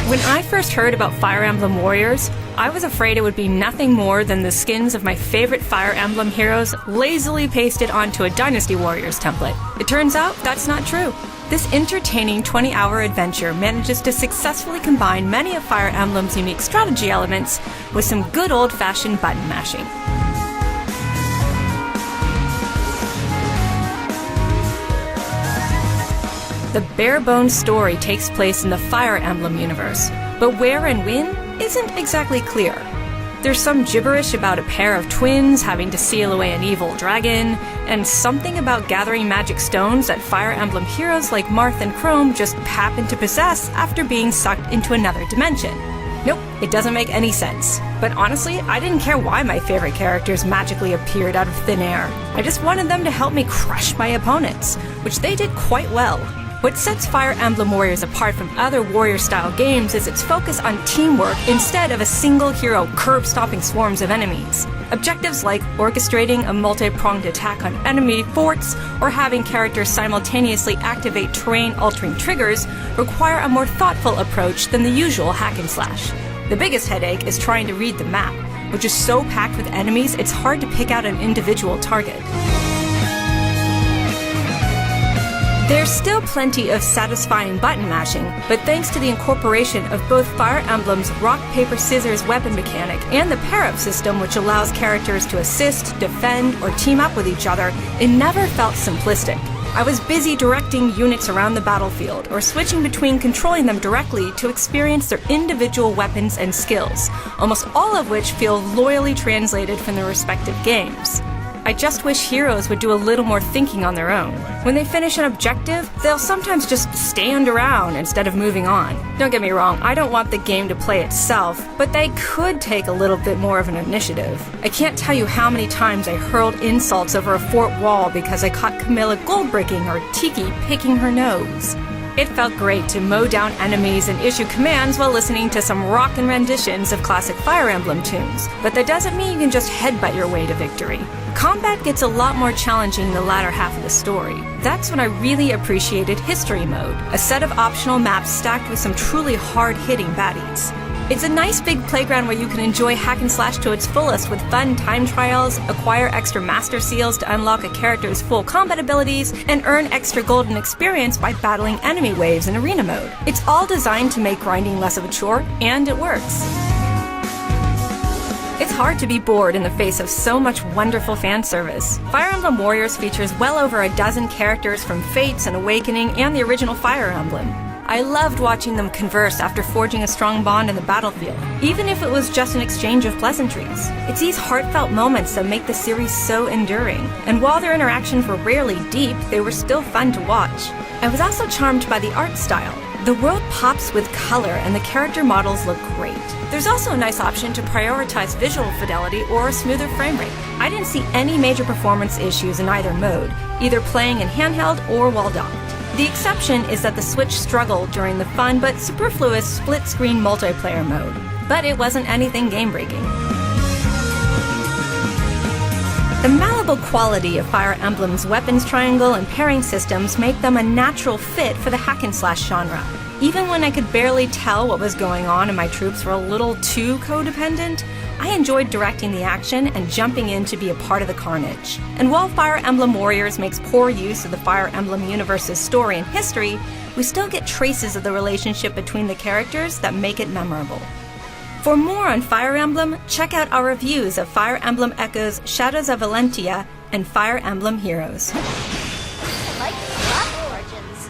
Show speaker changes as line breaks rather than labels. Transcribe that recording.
When I first heard about Fire Emblem Warriors, I was afraid it would be nothing more than the skins of my favorite Fire Emblem heroes lazily pasted onto a Dynasty Warriors template. It turns out that's not true. This entertaining 20-hour adventure manages to successfully combine many of Fire Emblem's unique strategy elements with some good old-fashioned button mashing. The bare-bones story takes place in the Fire Emblem universe, but where and when isn't exactly clear. There's some gibberish about a pair of twins having to seal away an evil dragon, and something about gathering magic stones that Fire Emblem heroes like Marth and Chrome just happen to possess after being sucked into another dimension. Nope, it doesn't make any sense. But honestly, I didn't care why my favorite characters magically appeared out of thin air. I just wanted them to help me crush my opponents, which they did quite well. What sets Fire Emblem Warriors apart from other warrior-style games is its focus on teamwork instead of a single hero curb-stomping swarms of enemies. Objectives like orchestrating a multi-pronged attack on enemy forts or having characters simultaneously activate terrain-altering triggers require a more thoughtful approach than the usual hack-and-slash. The biggest headache is trying to read the map, which is so packed with enemies it's hard to pick out an individual target. There's still plenty of satisfying button mashing, but thanks to the incorporation of both Fire Emblem's rock-paper-scissors weapon mechanic and the pair-up system which allows characters to assist, defend, or team up with each other, it never felt simplistic. I was busy directing units around the battlefield or switching between controlling them directly to experience their individual weapons and skills, almost all of which feel loyally translated from their respective games. I just wish heroes would do a little more thinking on their own. When they finish an objective, they'll sometimes just stand around instead of moving on. Don't get me wrong, I don't want the game to play itself, but they could take a little bit more of an initiative. I can't tell you how many times I hurled insults over a fort wall because I caught Camilla gold-bricking or Tiki picking her nose. It felt great to mow down enemies and issue commands while listening to some rockin' renditions of classic Fire Emblem tunes, but that doesn't mean you can just headbutt your way to victory. Combat gets a lot more challenging in the latter half of the story. That's when I really appreciated History Mode, a set of optional maps stacked with some truly hard-hitting baddies. It's a nice big playground where you can enjoy hack and slash to its fullest with fun time trials, acquire extra master seals to unlock a character's full combat abilities, and earn extra golden experience by battling enemy waves in arena mode. It's all designed to make grinding less of a chore, and it works. It's hard to be bored in the face of so much wonderful fan service. Fire Emblem Warriors features well over a dozen characters from Fates and Awakening and the original Fire Emblem. I loved watching them converse after forging a strong bond in the battlefield, even if it was just an exchange of pleasantries. It's these heartfelt moments that make the series so enduring, and while their interactions were rarely deep, they were still fun to watch. I was also charmed by the art style. The world pops with color and the character models look great. There's also a nice option to prioritize visual fidelity or a smoother frame rate. I didn't see any major performance issues in either mode, either playing in handheld or while docked. The exception is that the Switch struggled during the fun but superfluous split-screen multiplayer mode, but it wasn't anything game-breaking. The malleable quality of Fire Emblem's weapons triangle and pairing systems make them a natural fit for the hack-and-slash genre. Even when I could barely tell what was going on and my troops were a little too codependent, I enjoyed directing the action and jumping in to be a part of the carnage. And while Fire Emblem Warriors makes poor use of the Fire Emblem universe's story and history, we still get traces of the relationship between the characters that make it memorable. For more on Fire Emblem, check out our reviews of Fire Emblem Echoes Shadows of Valentia and Fire Emblem Heroes.
I like the Origins.